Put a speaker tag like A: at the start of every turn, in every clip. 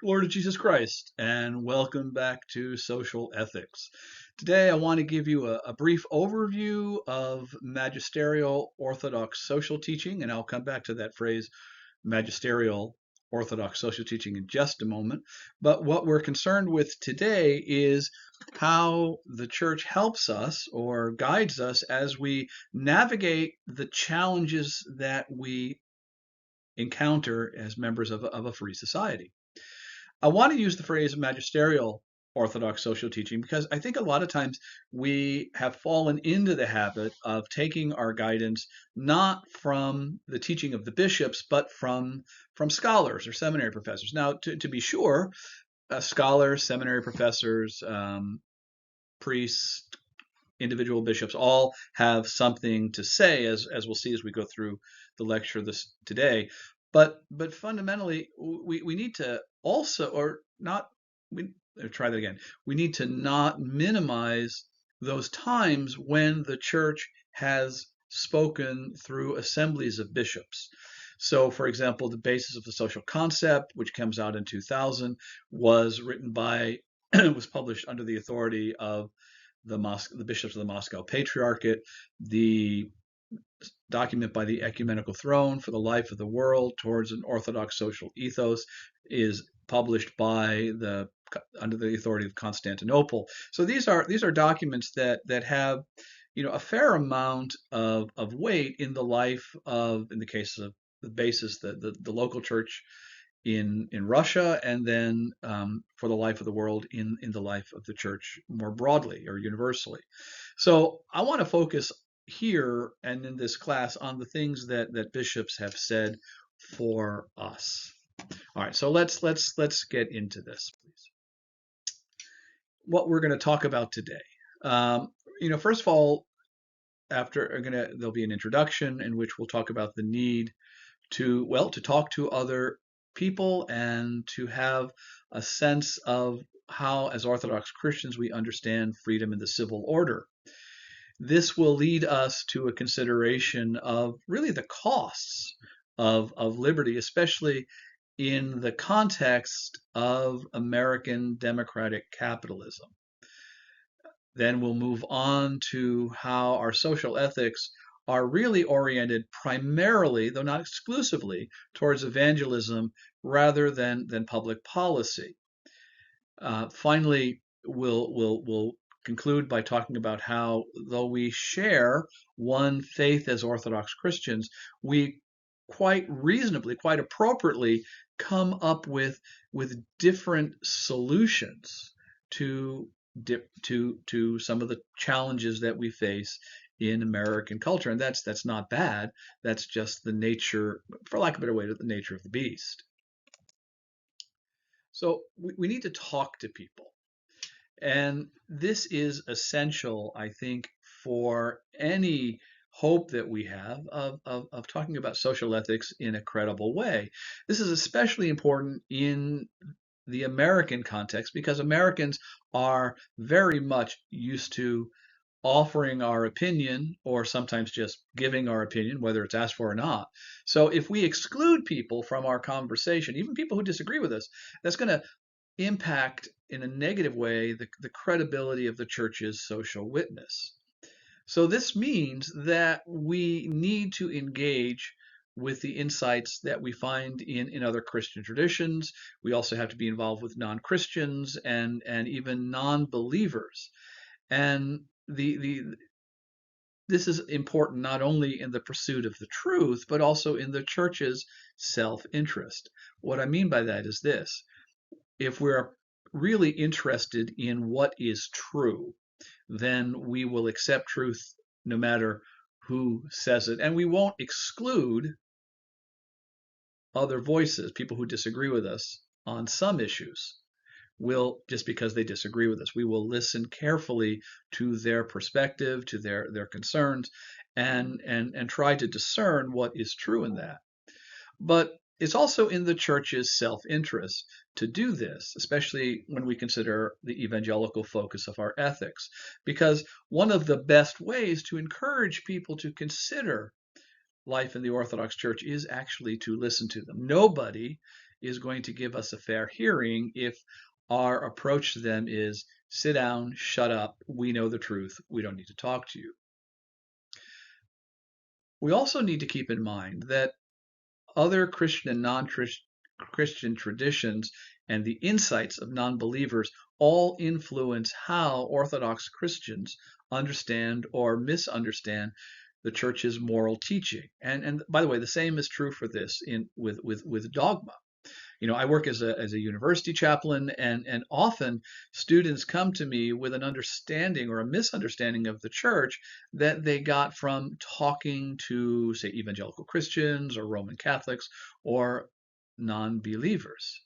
A: Lord of Jesus Christ, and welcome back to Social Ethics. Today, I want to give you a brief overview of magisterial Orthodox social teaching, and I'll come back to that phrase, magisterial Orthodox social teaching, in just a moment. But what we're concerned with today is how the church helps us or guides us as we navigate the challenges that we encounter as members of a free society. I want to use the phrase magisterial Orthodox social teaching because I think a lot of times we have fallen into the habit of taking our guidance not from the teaching of the bishops, but from scholars or seminary professors. Now, to be sure, scholars, seminary professors, priests, individual bishops all have something to say, as we'll see as we go through the lecture this today. But fundamentally, we need to also, or not, we try that again. We need to not minimize those times when the church has spoken through assemblies of bishops. So, for example, the basis of the social concept, which comes out in 2000, was written by, was published under the authority of the bishops of the Moscow Patriarchate. The document by the Ecumenical Throne for the Life of the World Towards an Orthodox Social Ethos is published by under the authority of Constantinople. So these are documents that have a fair amount of weight in the life of, in the case of the basis, the local church in Russia, and then for the life of the world in the life of the church more broadly or universally. So I want to focus here and in this class on the things that bishops have said for us. All right, so let's get into this, please. What we're going to talk about today. First of all, there'll be an introduction in which we'll talk about the need to talk to other people and to have a sense of how, as Orthodox Christians, we understand freedom in the civil order. This will lead us to a consideration of really the costs of liberty, especially in the context of American democratic capitalism. Then we'll move on to how our social ethics are really oriented primarily, though not exclusively, towards evangelism rather than public policy. Finally, we'll conclude by talking about how, though we share one faith as Orthodox Christians, we quite reasonably, quite appropriately, come up with different solutions to some of the challenges that we face in American culture, and that's not bad. That's just the nature, for lack of a better way, the nature of the beast. So we need to talk to people. And this is essential, I think, for any hope that we have of talking about social ethics in a credible way. This is especially important in the American context because Americans are very much used to offering our opinion or sometimes just giving our opinion, whether it's asked for or not. So if we exclude people from our conversation, even people who disagree with us, that's going to impact in a negative way the credibility of the church's social witness. So this means that we need to engage with the insights that we find in other Christian traditions. We also have to be involved with non-Christians and even non-believers. And this is important not only in the pursuit of the truth, but also in the church's self-interest. What I mean by that is this: if we're really interested in what is true, then we will accept truth no matter who says it, and we won't exclude other voices, people who disagree with us on some issues. Will, just because they disagree with us, we will listen carefully to their perspective, to their concerns, and try to discern what is true in that. But it's also in the church's self-interest to do this, especially when we consider the evangelical focus of our ethics, because one of the best ways to encourage people to consider life in the Orthodox Church is actually to listen to them. Nobody is going to give us a fair hearing if our approach to them is sit down, shut up, we know the truth, we don't need to talk to you. We also need to keep in mind that other Christian and non-Christian traditions and the insights of non-believers all influence how Orthodox Christians understand or misunderstand the church's moral teaching. And by the way, the same is true for this with dogma. I work as a university chaplain, and often students come to me with an understanding or a misunderstanding of the church that they got from talking to, say, evangelical Christians or Roman Catholics or non-believers.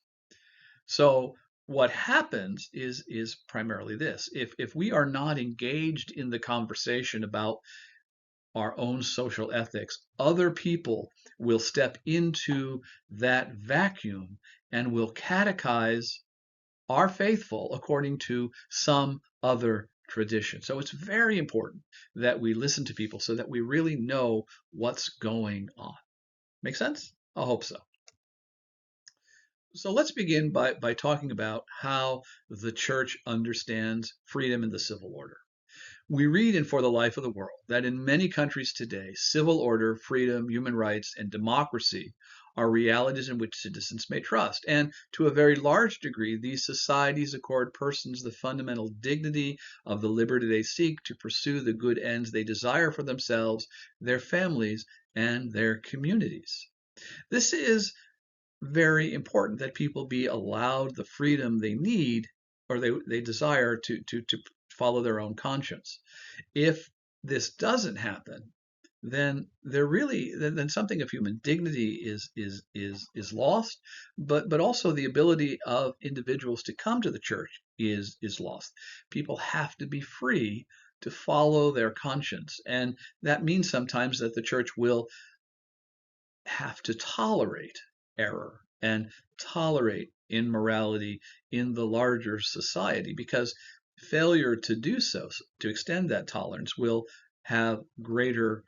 A: So what happens is primarily this. If we are not engaged in the conversation about our own social ethics, other people will step into that vacuum and will catechize our faithful according to some other tradition. So it's very important that we listen to people so that we really know what's going on. Make sense? I hope so. So let's begin by talking about how the church understands freedom in the civil order. We read in For the Life of the World that in many countries today, civil order, freedom, human rights, and democracy are realities in which citizens may trust. And to a very large degree, these societies accord persons the fundamental dignity of the liberty they seek to pursue the good ends they desire for themselves, their families, and their communities. This is very important that people be allowed the freedom they need or they desire to follow their own conscience. If this doesn't happen, then then something of human dignity is lost, but also the ability of individuals to come to the church is lost. People have to be free to follow their conscience, and that means sometimes that the church will have to tolerate error and tolerate immorality in the larger society, because failure to do so, to extend that tolerance, will have greater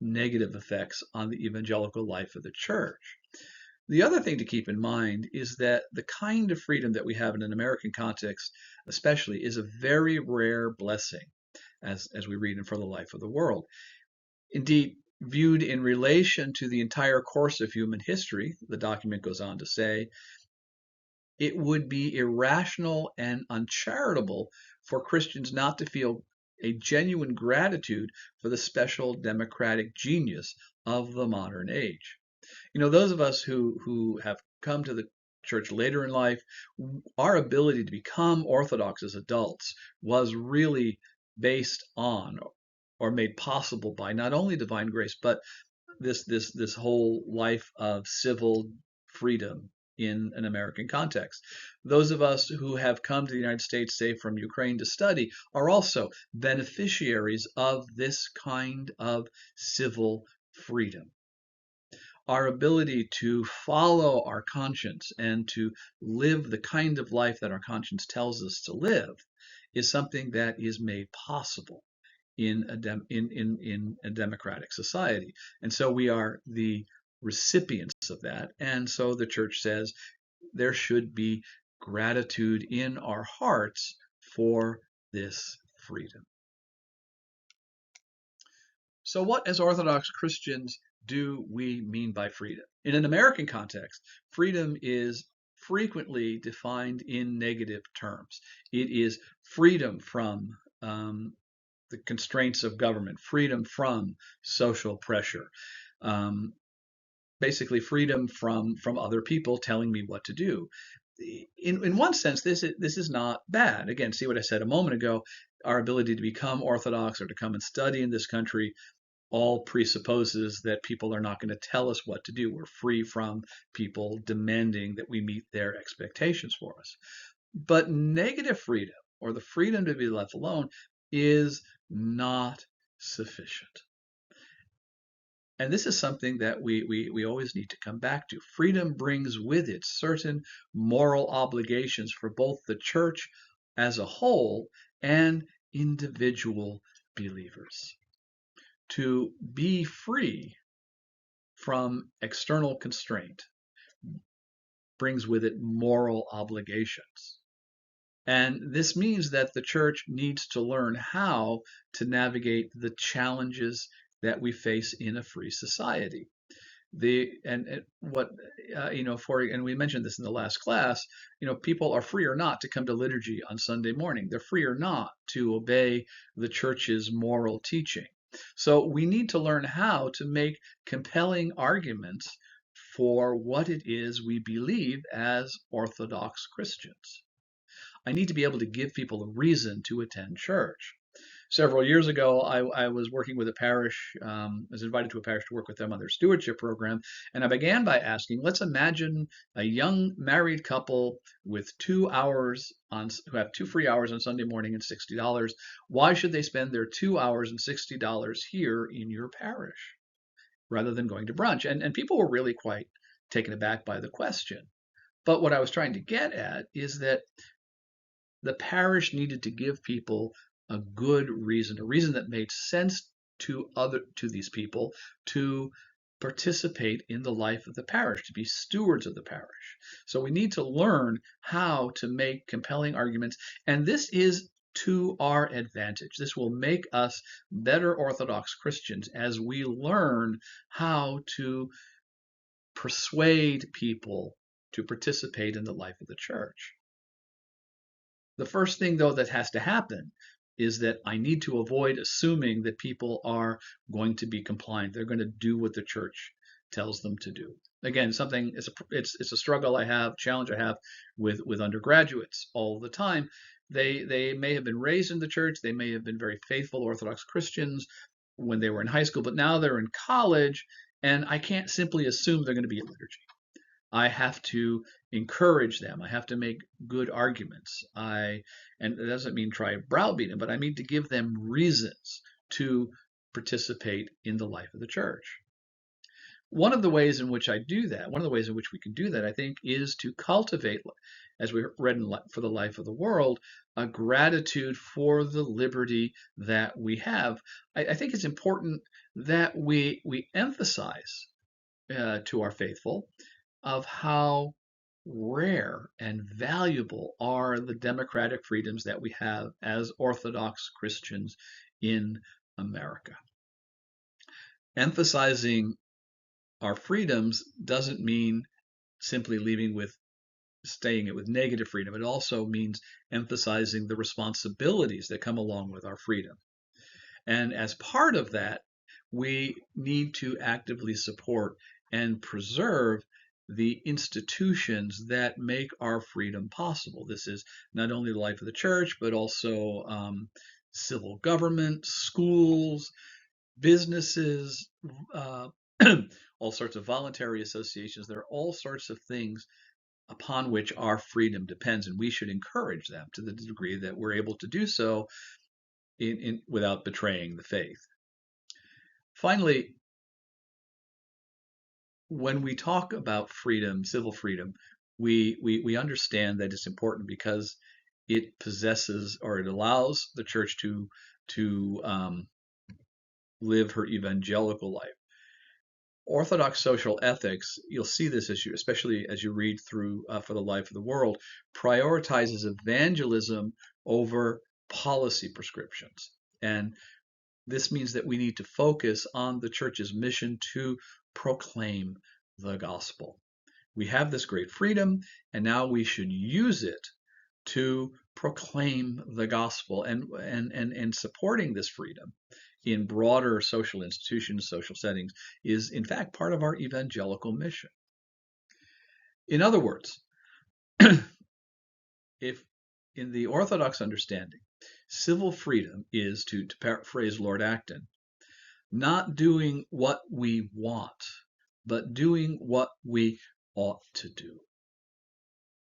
A: negative effects on the evangelical life of the church. The other thing to keep in mind is that the kind of freedom that we have in an American context, especially, is a very rare blessing, as we read in For the Life of the World. Indeed, viewed in relation to the entire course of human history, the document goes on to say, it would be irrational and uncharitable for Christians not to feel a genuine gratitude for the special democratic genius of the modern age. Those of us who have come to the church later in life, our ability to become Orthodox as adults was really based on or made possible by not only divine grace, but this whole life of civil freedom in an American context. Those of us who have come to the United States, say from Ukraine, to study are also beneficiaries of this kind of civil freedom. Our ability to follow our conscience and to live the kind of life that our conscience tells us to live is something that is made possible in a democratic society. And so we are the recipients of that. And so the church says there should be gratitude in our hearts for this freedom. So what, as Orthodox Christians, do we mean by freedom? In an American context, freedom is frequently defined in negative terms. It is freedom from the constraints of government, freedom from social pressure, basically freedom from other people telling me what to do. In one sense, this is not bad. Again, see what I said a moment ago. Our ability to become Orthodox or to come and study in this country all presupposes that people are not going to tell us what to do. We're free from people demanding that we meet their expectations for us. But negative freedom, or the freedom to be left alone, is not sufficient. And this is something that we always need to come back to. Freedom brings with it certain moral obligations for both the church as a whole and individual believers. To be free from external constraint, brings with it moral obligations. And this means that the church needs to learn how to navigate the challenges that we face in a free society. The and what for and we mentioned this in the last class. People are free or not to come to liturgy on Sunday morning. They're free or not to obey the church's moral teaching. So we need to learn how to make compelling arguments for what it is we believe as Orthodox Christians. I need to be able to give people a reason to attend church. Several years ago, I was working with a parish, was invited to a parish to work with them on their stewardship program. And I began by asking, let's imagine a young married couple with 2 hours who have 2 free hours on Sunday morning and $60. Why should they spend their 2 hours and $60 here in your parish rather than going to brunch? And people were really quite taken aback by the question. But what I was trying to get at is that the parish needed to give people a good reason, a reason that made sense to these people to participate in the life of the parish, to be stewards of the parish. So we need to learn how to make compelling arguments, and this is to our advantage. This will make us better Orthodox Christians as we learn how to persuade people to participate in the life of the church. The first thing, though, that has to happen is that I need to avoid assuming that people are going to be compliant. They're going to do what the church tells them to do. Again, it's a struggle I have, challenge I have with undergraduates all the time. They may have been raised in the church, they may have been very faithful Orthodox Christians when they were in high school, but now they're in college, and I can't simply assume they're going to be at liturgy. I have to encourage them. I have to make good arguments. And it doesn't mean try to browbeat them, but I mean to give them reasons to participate in the life of the church. One of the ways in which I do that, one of the ways in which we can do that, I think, is to cultivate, as we read in For the Life of the World, a gratitude for the liberty that we have. I think it's important that we emphasize to our faithful of how rare and valuable are the democratic freedoms that we have as Orthodox Christians in America. Emphasizing our freedoms doesn't mean simply staying with negative freedom. It also means emphasizing the responsibilities that come along with our freedom. And as part of that, we need to actively support and preserve the institutions that make our freedom possible. This is not only the life of the church, but also civil government, schools, businesses, all sorts of voluntary associations. There are all sorts of things upon which our freedom depends, and we should encourage them to the degree that we're able to do so without betraying the faith. Finally, when we talk about freedom, civil freedom, we understand that it's important because it possesses, or it allows the church to live her evangelical life. Orthodox social ethics, you'll see this issue, especially as you read through For the Life of the World, prioritizes evangelism over policy prescriptions. And this means that we need to focus on the church's mission to proclaim the gospel. We have this great freedom, and now we should use it to proclaim the gospel, and supporting this freedom in broader social institutions, social settings, is in fact part of our evangelical mission. In other words, if in the Orthodox understanding, civil freedom is, to paraphrase Lord Acton, not doing what we want, but doing what we ought to do.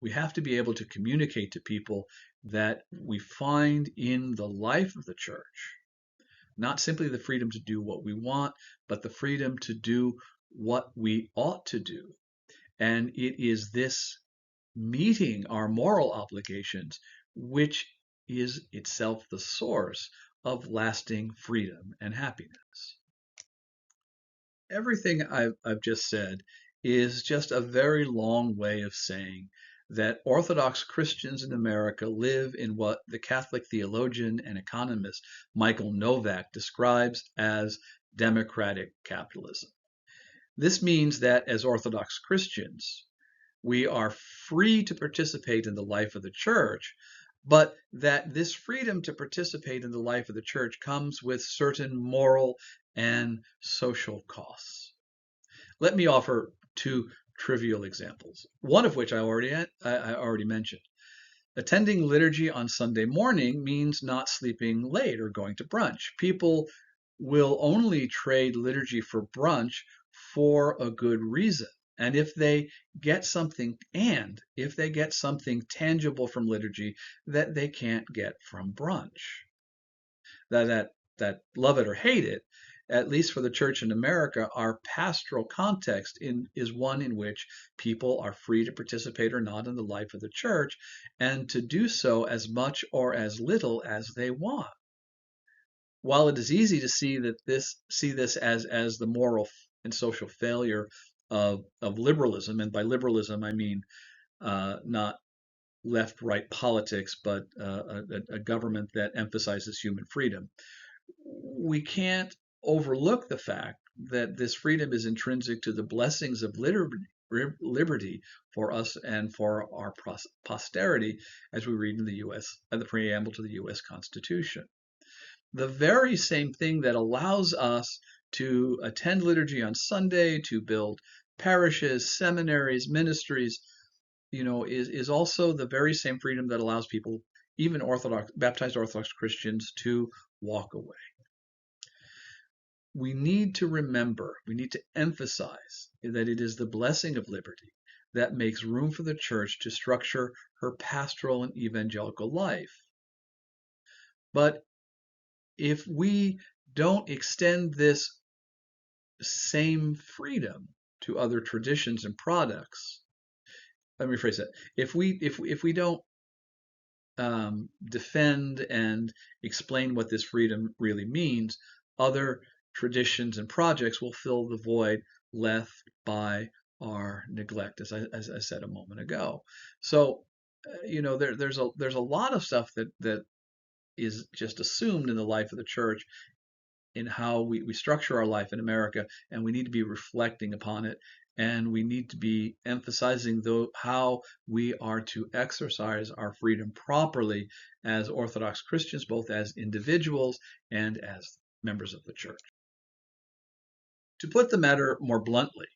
A: We have to be able to communicate to people that we find in the life of the church not simply the freedom to do what we want, but the freedom to do what we ought to do. And it is this meeting our moral obligations which is itself the source of lasting freedom and happiness. Everything I've just said is just a very long way of saying that Orthodox Christians in America live in what the Catholic theologian and economist Michael Novak describes as democratic capitalism. This means that as Orthodox Christians, we are free to participate in the life of the church, but that this freedom to participate in the life of the church comes with certain moral and social costs. Let me offer two trivial examples, one of which I already mentioned. Attending liturgy on Sunday morning means not sleeping late or going to brunch. People will only trade liturgy for brunch for a good reason. And if they get something tangible from liturgy that they can't get from brunch, that love it or hate it, at least for the church in America, our pastoral context is one in which people are free to participate or not in the life of the church, and to do so as much or as little as they want. While it is easy to see this as the moral and social failure of liberalism, and by liberalism I mean not left-right politics, but a government that emphasizes human freedom, we can't overlook the fact that this freedom is intrinsic to the blessings of liberty for us and for our posterity, as we read in the U.S. The preamble to the U.S. Constitution. The very same thing that allows us to attend liturgy on Sunday, to build parishes, seminaries, ministries, is also the very same freedom that allows people, even baptized Orthodox Christians, to walk away. We need to emphasize that it is the blessing of liberty that makes room for the church to structure her pastoral and evangelical life. But if we don't extend this same freedom to other traditions and products, let me rephrase that. If we don't defend and explain what this freedom really means, other traditions and projects will fill the void left by our neglect, as I said a moment ago. So, there's a lot of stuff that is just assumed in the life of the church, in how we structure our life in America, and we need to be reflecting upon it, and we need to be emphasizing how we are to exercise our freedom properly as Orthodox Christians, both as individuals and as members of the church. To put the matter more bluntly,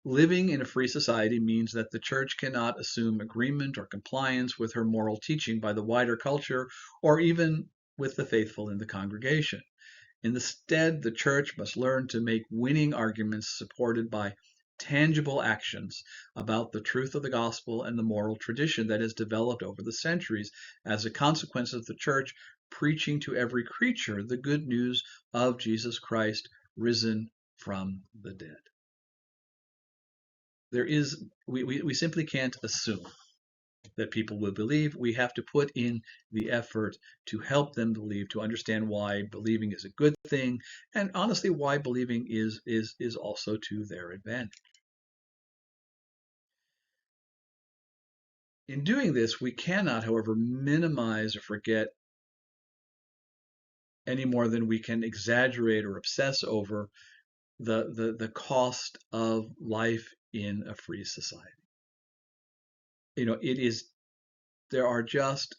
A: living in a free society means that the church cannot assume agreement or compliance with her moral teaching by the wider culture, or even with the faithful in the congregation. Instead, the church must learn to make winning arguments supported by tangible actions about the truth of the gospel and the moral tradition that has developed over the centuries as a consequence of the church preaching to every creature the good news of Jesus Christ risen from the dead. We simply can't assume that people will believe. We have to put in the effort to help them believe, to understand why believing is a good thing, and honestly why believing is also to their advantage. In doing this, we cannot, however, minimize or forget any more than we can exaggerate or obsess over the cost of life in a free society. There are just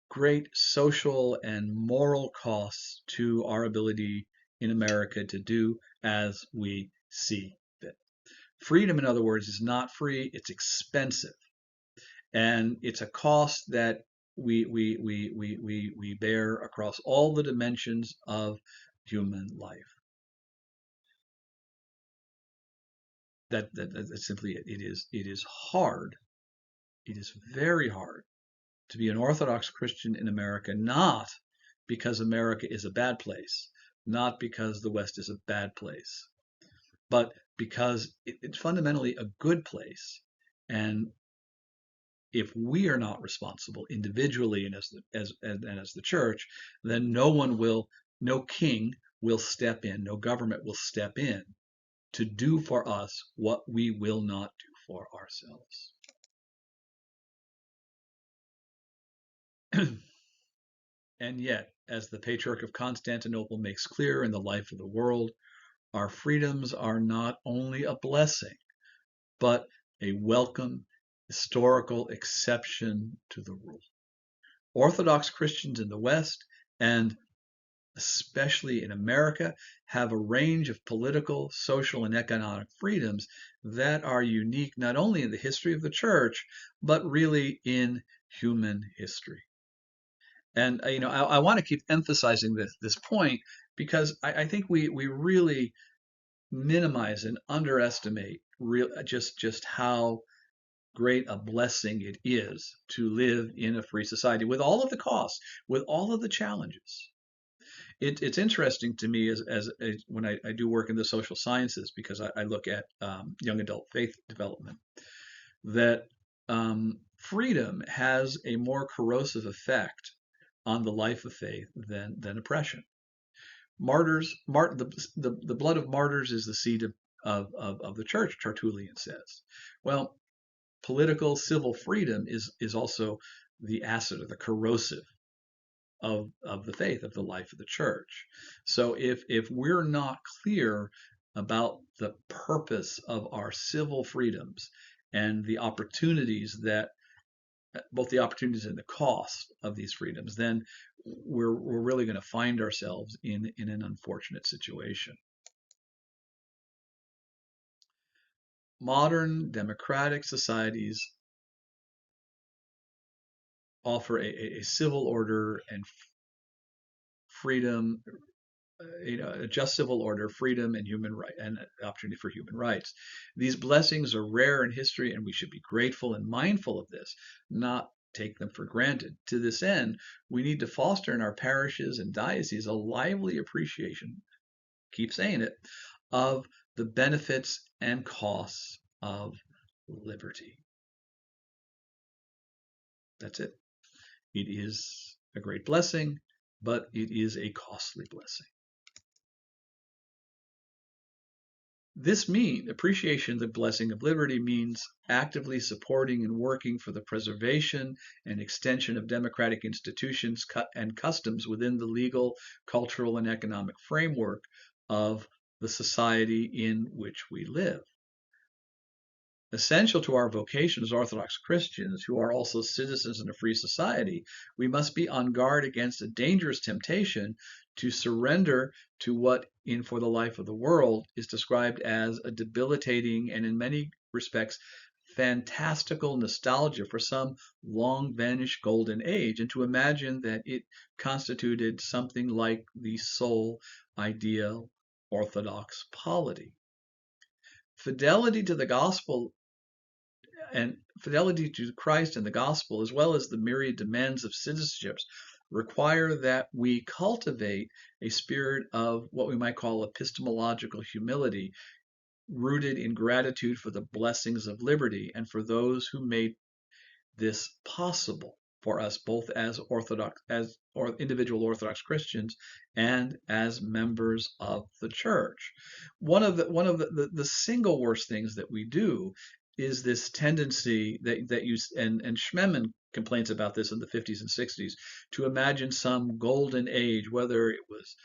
A: great social and moral costs to our ability in America to do as we see fit. Freedom, in other words, is not free, it's expensive. And it's a cost that we bear across all the dimensions of human life. That's simply it. It is hard. It is very hard to be an Orthodox Christian in America, not because America is a bad place, not because the West is a bad place, but because it's fundamentally a good place. And if we are not responsible individually and as the church, then no king will step in, no government will step in to do for us what we will not do for ourselves. And yet, as the Patriarch of Constantinople makes clear in the Life of the World, our freedoms are not only a blessing, but a welcome historical exception to the rule. Orthodox Christians in the West, and especially in America, have a range of political, social, and economic freedoms that are unique not only in the history of the church, but really in human history. And I want to keep emphasizing this point because I think we really minimize and underestimate just how great a blessing it is to live in a free society with all of the costs, with all of the challenges. It's interesting to me as when I do work in the social sciences because I look at young adult faith development that freedom has a more corrosive effect on the life of faith than oppression. The blood of martyrs is the seed of the church, Tertullian says. Well, political civil freedom is also the acid or the corrosive of the faith, of the life of the church. So if we're not clear about the purpose of our civil freedoms and the opportunities that both the opportunities and the cost of these freedoms, then we're really going to find ourselves in an unfortunate situation. Modern democratic societies offer a civil order and freedom, a just civil order, freedom, and human right, and opportunity for human rights. These blessings are rare in history, and we should be grateful and mindful of this, not take them for granted. To this end, we need to foster in our parishes and dioceses a lively appreciation, keep saying it, of the benefits and costs of liberty. That's it. It is a great blessing, but it is a costly blessing. Appreciation of the blessing of liberty means actively supporting and working for the preservation and extension of democratic institutions and customs within the legal, cultural, and economic framework of the society in which we live. Essential to our vocation as Orthodox Christians, who are also citizens in a free society, we must be on guard against a dangerous temptation to surrender to what, in For the Life of the World, is described as a debilitating and, in many respects, fantastical nostalgia for some long vanished golden age, and to imagine that it constituted something like the sole ideal Orthodox polity. Fidelity to the gospel and fidelity to Christ and the gospel, as well as the myriad demands of citizenships, require that we cultivate a spirit of what we might call epistemological humility, rooted in gratitude for the blessings of liberty and for those who made this possible for us, both as individual Orthodox Christians and as members of the church. One of the single worst things that we do is this tendency that you and Schmemann complains about this in the 50s and 60s, to imagine some golden age, whether it was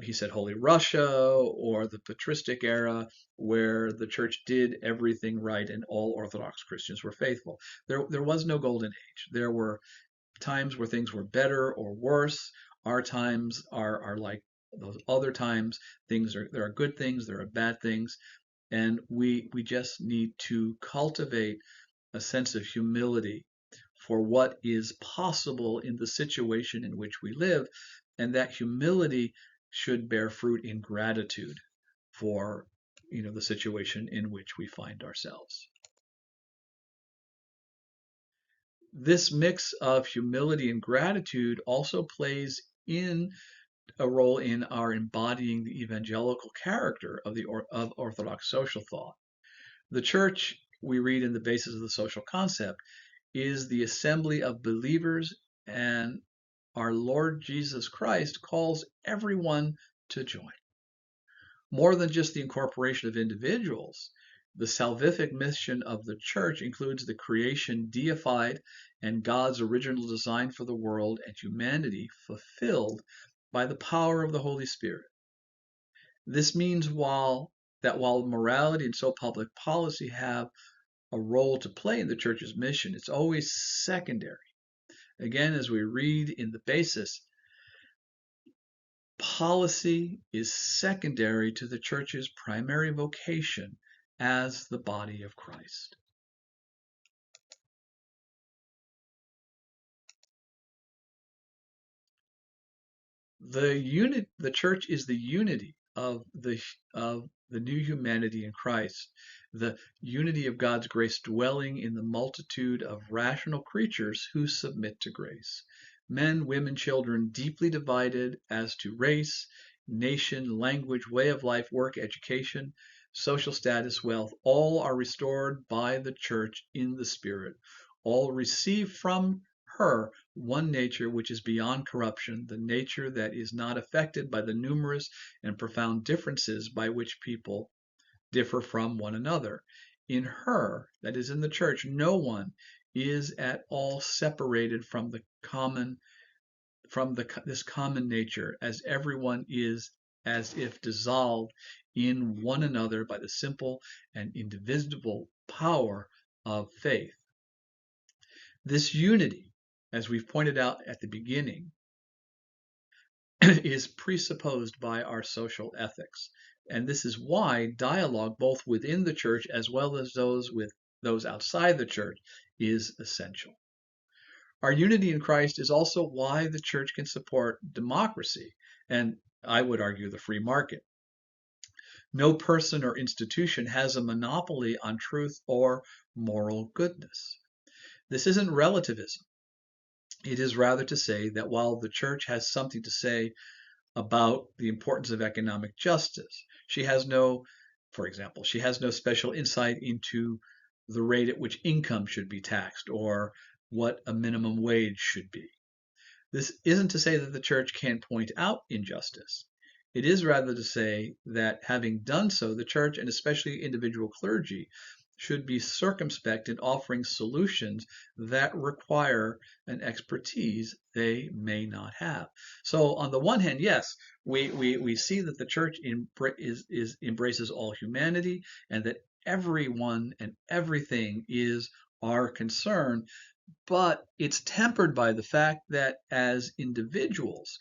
A: he said Holy Russia or the patristic era, where the church did everything right and all Orthodox Christians were faithful. There was no golden age. There were times where things were better or worse. Our times are like those other times. There are good things, there are bad things, and we just need to cultivate a sense of humility for what is possible in the situation in which we live, and that humility should bear fruit in gratitude for the situation in which we find ourselves. This mix of humility and gratitude also plays in a role in our embodying the evangelical character of Orthodox social thought. The church, we read in the basis of the social concept, is the assembly of believers, and our Lord Jesus Christ calls everyone to join. More than just the incorporation of individuals, the salvific mission of the church includes the creation deified and God's original design for the world and humanity fulfilled by the power of the Holy Spirit. This means while morality and so public policy have a role to play in the church's mission, it's always secondary. Again, as we read in the basis, policy is secondary to the church's primary vocation as the body of Christ. The church is the unity of the new humanity in Christ, the unity of God's grace dwelling in the multitude of rational creatures who submit to grace. Men, women, children, deeply divided as to race, nation, language, way of life, work, education, social status, wealth, all are restored by the church in the Spirit. All receive from her one nature which is beyond corruption, the nature that is not affected by the numerous and profound differences by which people differ from one another. In her, that is in the church, no one is at all separated from this common nature, as everyone is as if dissolved in one another by the simple and indivisible power of faith. This unity, as we've pointed out at the beginning, is presupposed by our social ethics. And this is why dialogue, both within the church as well as those outside the church, is essential. Our unity in Christ is also why the church can support democracy, and I would argue the free market. No person or institution has a monopoly on truth or moral goodness. This isn't relativism. It is rather to say that while the church has something to say about the importance of economic justice, for example, she has no special insight into the rate at which income should be taxed or what a minimum wage should be. This isn't to say that the church can't point out injustice. It is rather to say that having done so, the church and especially individual clergy should be circumspect in offering solutions that require an expertise they may not have. So on the one hand, yes, we see that the church embraces all humanity and that everyone and everything is our concern, but it's tempered by the fact that as individuals,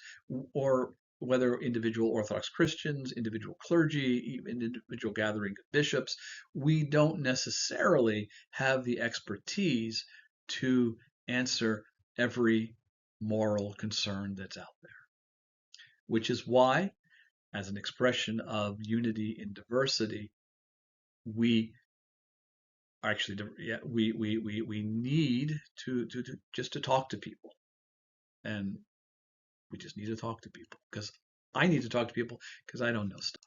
A: or whether individual Orthodox Christians, individual clergy, even individual gathering of bishops, we don't necessarily have the expertise to answer every moral concern that's out there. Which is why, as an expression of unity in diversity, we actually, yeah, we need to just to talk to people, and we just need to talk to people because I need to talk to people because I don't know stuff.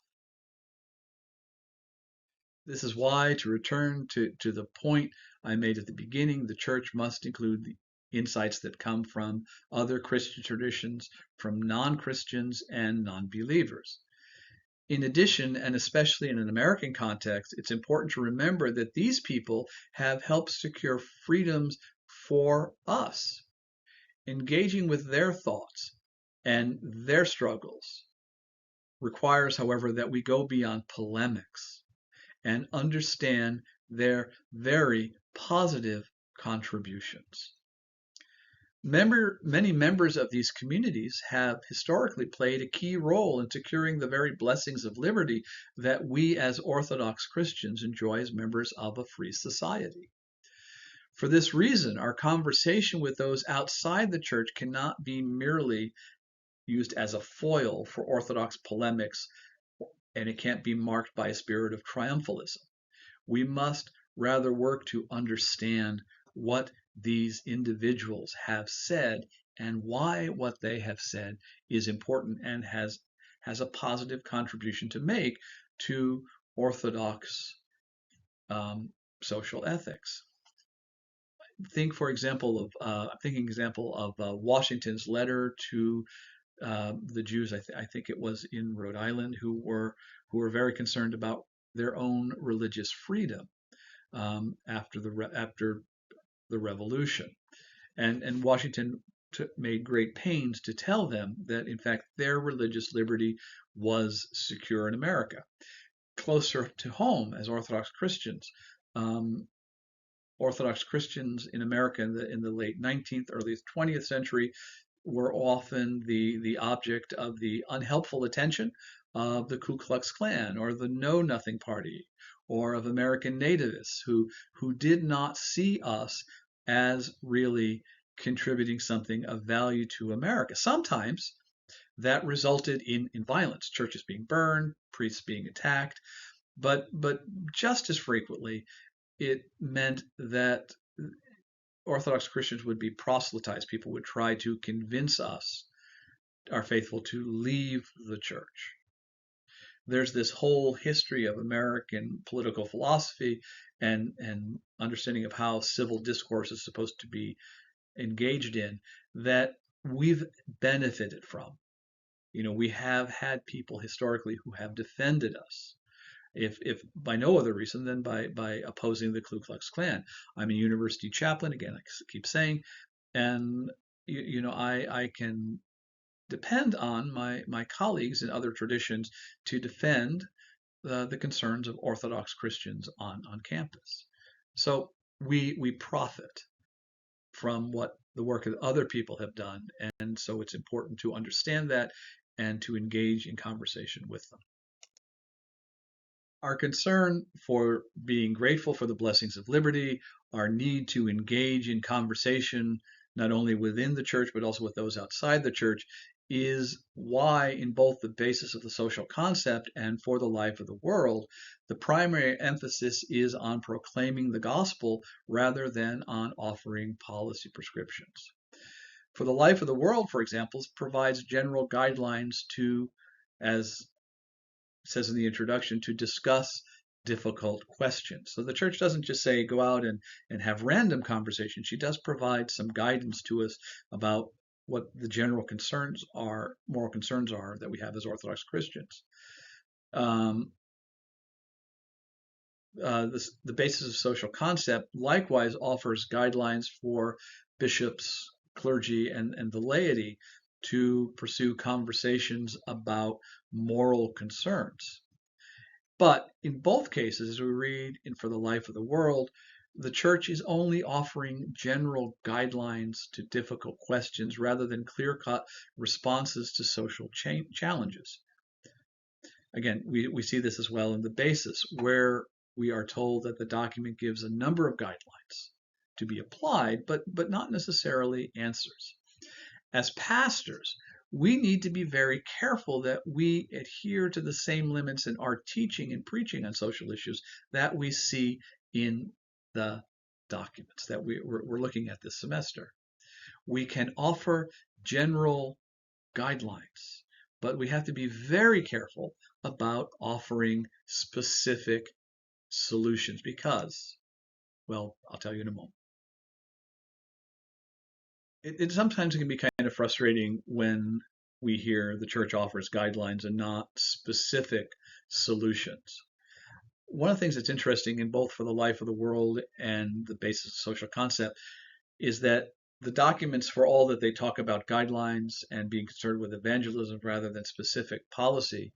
A: This is why, to return to the point I made at the beginning, the church must include the insights that come from other Christian traditions, from non-Christians and non-believers. In addition, and especially in an American context, it's important to remember that these people have helped secure freedoms for us. Engaging with their thoughts and their struggles requires, however, that we go beyond polemics and understand their very positive contributions. Many members of these communities have historically played a key role in securing the very blessings of liberty that we as Orthodox Christians enjoy as members of a free society. For this reason, our conversation with those outside the church cannot be merely used as a foil for Orthodox polemics, and it can't be marked by a spirit of triumphalism. We must rather work to understand what these individuals have said and why what they have said is important and has a positive contribution to make to Orthodox social ethics. Think, for example, of Washington's letter to the Jews, I think it was in Rhode Island, who were very concerned about their own religious freedom after the revolution. And Washington made great pains to tell them that, in fact, their religious liberty was secure in America. Closer to home, as um, Orthodox Christians in America in the late 19th, early 20th century were often the object of the unhelpful attention of the Ku Klux Klan or the Know Nothing Party or of American nativists who did not see us as really contributing something of value to America. Sometimes that resulted in violence, churches being burned, priests being attacked, but just as frequently it meant that Orthodox Christians would be proselytized. People would try to convince us, our faithful, to leave the church. There's this whole history of American political philosophy and understanding of how civil discourse is supposed to be engaged in that we've benefited from. We have had people historically who have defended us, if by no other reason than by opposing the Ku Klux Klan. I'm a university chaplain, again, I keep saying, and I can depend on my colleagues in other traditions to defend the concerns of Orthodox Christians on campus. So we profit from what the work that other people have done, and so it's important to understand that and to engage in conversation with them. Our concern for being grateful for the blessings of liberty, our need to engage in conversation not only within the church but also with those outside the church, is why in both the basis of the social concept and for the life of the world, the primary emphasis is on proclaiming the gospel rather than on offering policy prescriptions. For the life of the world, for example, provides general guidelines to, as says in the introduction, to discuss difficult questions. So the church doesn't just say go out and have random conversations. She does provide some guidance to us about what the general concerns are, moral concerns are that we have as Orthodox Christians. The basis of social concept likewise offers guidelines for bishops, clergy, and the laity to pursue conversations about moral concerns. But in both cases, as we read in For the Life of the World, the church is only offering general guidelines to difficult questions rather than clear-cut responses to social challenges. Again, we see this as well in the basis, where we are told that the document gives a number of guidelines to be applied, but not necessarily answers. As pastors, we need to be very careful that we adhere to the same limits in our teaching and preaching on social issues that we see in the documents that we're looking at this semester. We can offer general guidelines, but we have to be very careful about offering specific solutions because, well, I'll tell you in a moment. It sometimes can be kind of frustrating when we hear the church offers guidelines and not specific solutions. One of the things that's interesting in both For the Life of the World and the Basis of Social Concept is that the documents, for all that they talk about guidelines and being concerned with evangelism rather than specific policy,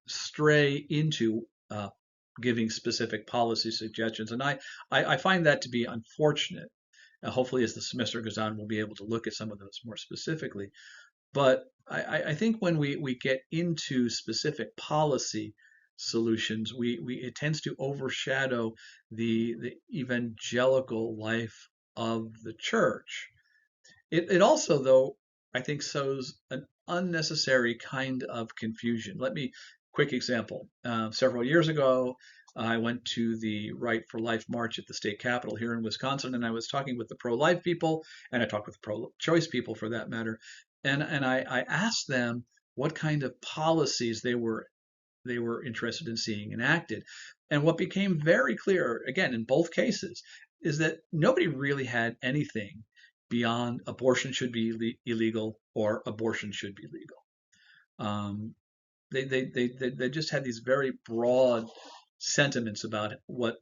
A: stray into giving specific policy suggestions. And I find that to be unfortunate. Hopefully, as the semester goes on, we'll be able to look at some of those more specifically. But I think when we get into specific policy solutions, it tends to overshadow the evangelical life of the church. It also, though, I think sows an unnecessary kind of confusion. Quick example. Several years ago, I went to the Right for Life March at the state capitol here in Wisconsin, and I was talking with the pro-life people, and I talked with the pro-choice people for that matter, and I asked them what kind of policies they were interested in seeing enacted. And what became very clear, again, in both cases, is that nobody really had anything beyond abortion should be illegal or abortion should be legal. Um, they just had these very broad sentiments about what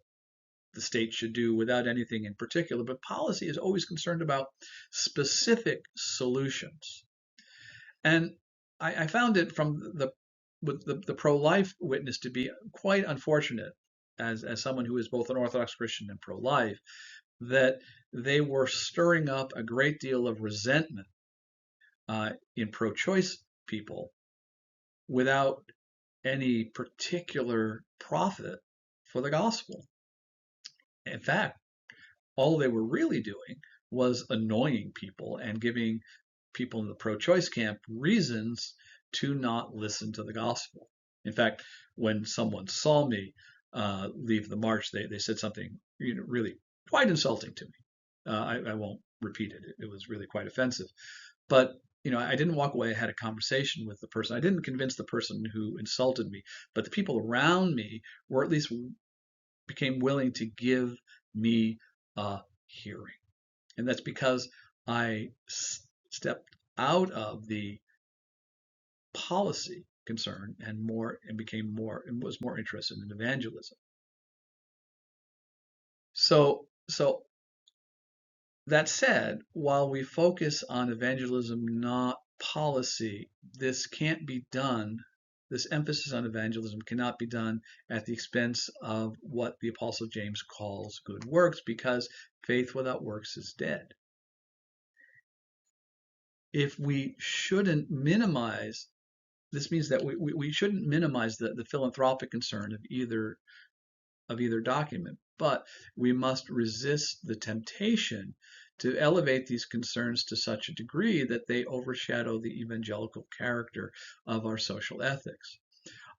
A: the state should do without anything in particular. But policy is always concerned about specific solutions. And I found it from the pro-life witness to be quite unfortunate, as someone who is both an Orthodox Christian and pro-life, that they were stirring up a great deal of resentment in pro-choice people without any particular profit for the gospel. In fact, all they were really doing was annoying people and giving people in the pro-choice camp reasons to not listen to the gospel. In fact, when someone saw me leave the march, they said something really quite insulting to me. I won't repeat it. It was really quite offensive. But I didn't walk away. I had a conversation with the person. I didn't convince the person who insulted me, but the people around me were at least became willing to give me a hearing. And that's because I stepped out of the policy concern and was more interested in evangelism. So that said, while we focus on evangelism, not policy, this can't be done. This emphasis on evangelism cannot be done at the expense of what the Apostle James calls good works, because faith without works is dead. If we shouldn't minimize, this means that we shouldn't minimize the philanthropic concern of either document, but we must resist the temptation to elevate these concerns to such a degree that they overshadow the evangelical character of our social ethics.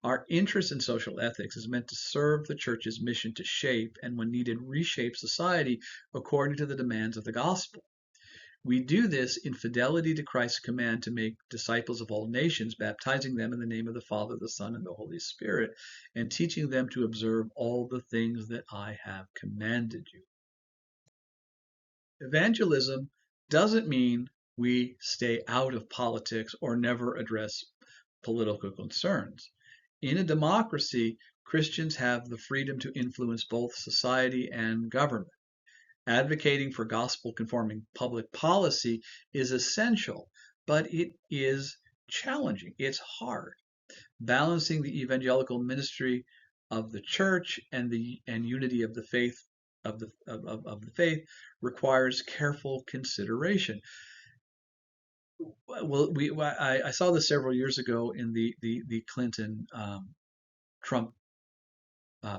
A: Our interest in social ethics is meant to serve the church's mission to shape and, when needed, reshape society according to the demands of the gospel. We do this in fidelity to Christ's command to make disciples of all nations, baptizing them in the name of the Father, the Son, and the Holy Spirit, and teaching them to observe all the things that I have commanded you. Evangelism doesn't mean we stay out of politics or never address political concerns. In a democracy, Christians have the freedom to influence both society and government. Advocating for gospel-conforming public policy is essential, but it is challenging. It's hard. Balancing the evangelical ministry of the church and unity of the faith of the faith requires careful consideration. Well, I saw this several years ago in the Clinton Trump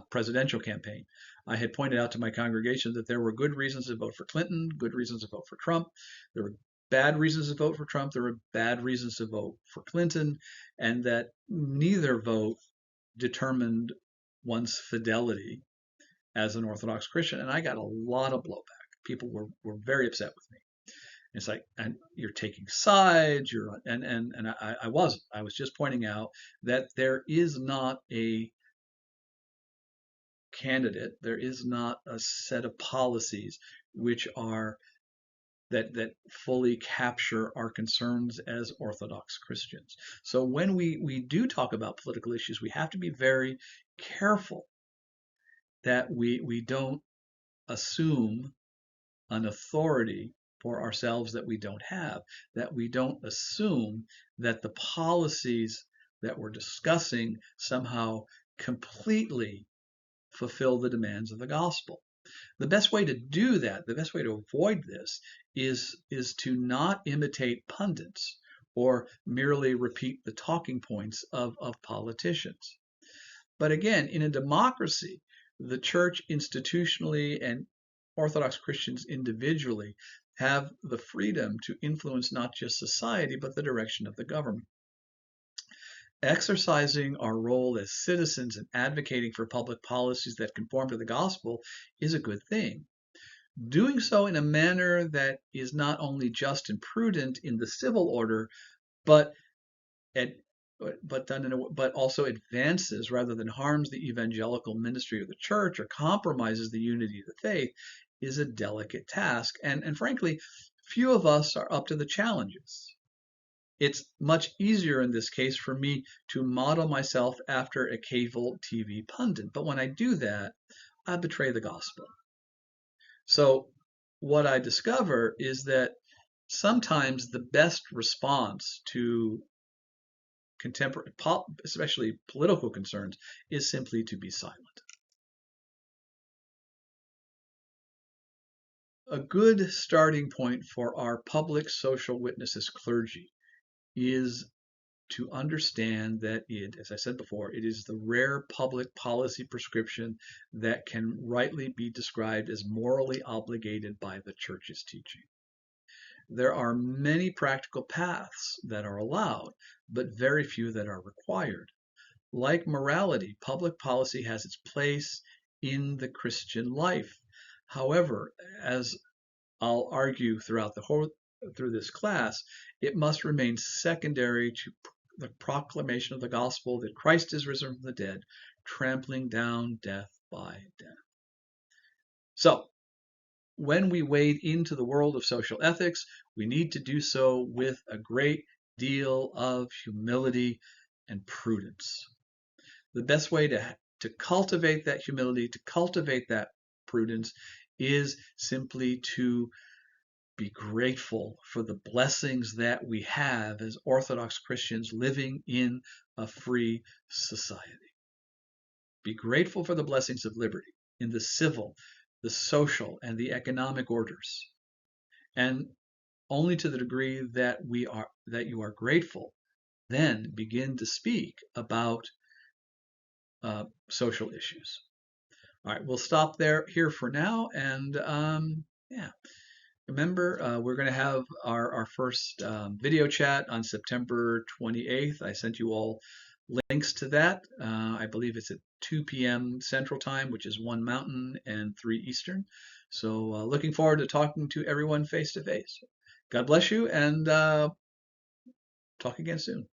A: presidential campaign. I had pointed out to my congregation that there were good reasons to vote for Clinton, good reasons to vote for Trump. There were bad reasons to vote for Trump. There were bad reasons to vote for Clinton, and that neither vote determined one's fidelity as an Orthodox Christian. And I got a lot of blowback. People were very upset with me. It's like, and you're taking sides. I wasn't. I was just pointing out that there is not a candidate, there is not a set of policies which are that fully capture our concerns as Orthodox Christians. So when we do talk about political issues, we have to be very careful that we don't assume an authority for ourselves that we don't have, that we don't assume that the policies that we're discussing somehow completely fulfill the demands of the gospel. The best way to do that, the best way to avoid this, is to not imitate pundits or merely repeat the talking points of politicians. But again, in a democracy, the church institutionally and Orthodox Christians individually have the freedom to influence not just society, but the direction of the government. Exercising our role as citizens and advocating for public policies that conform to the gospel is a good thing. Doing so in a manner that is not only just and prudent in the civil order, but also advances rather than harms the evangelical ministry of the church or compromises the unity of the faith, is a delicate task. And frankly, Few of us are up to the challenges. It's much easier in this case for me to model myself after a cable TV pundit. But when I do that, I betray the gospel. So what I discover is that sometimes the best response to contemporary, especially political concerns, is simply to be silent. A good starting point for our public social witness as clergy is to understand that it, as I said before, it is the rare public policy prescription that can rightly be described as morally obligated by the church's teaching. There are many practical paths that are allowed, but very few that are required. Like morality, public policy has its place in the Christian life. However, as I'll argue throughout through this class, it must remain secondary to the proclamation of the gospel that Christ is risen from the dead, trampling down death by death. So, when we wade into the world of social ethics, we need to do so with a great deal of humility and prudence. The best way to cultivate that humility, to cultivate that prudence, is simply to be grateful for the blessings that we have as Orthodox Christians living in a free society. Be grateful for the blessings of liberty in the civil, the social, and the economic orders. And only to the degree that you are grateful, then begin to speak about social issues. All right, we'll stop here for now, and yeah. Remember, we're going to have our first video chat on September 28th. I sent you all links to that. I believe it's at 2 p.m. Central Time, which is 1 Mountain and 3 Eastern. So looking forward to talking to everyone face to face. God bless you, and talk again soon.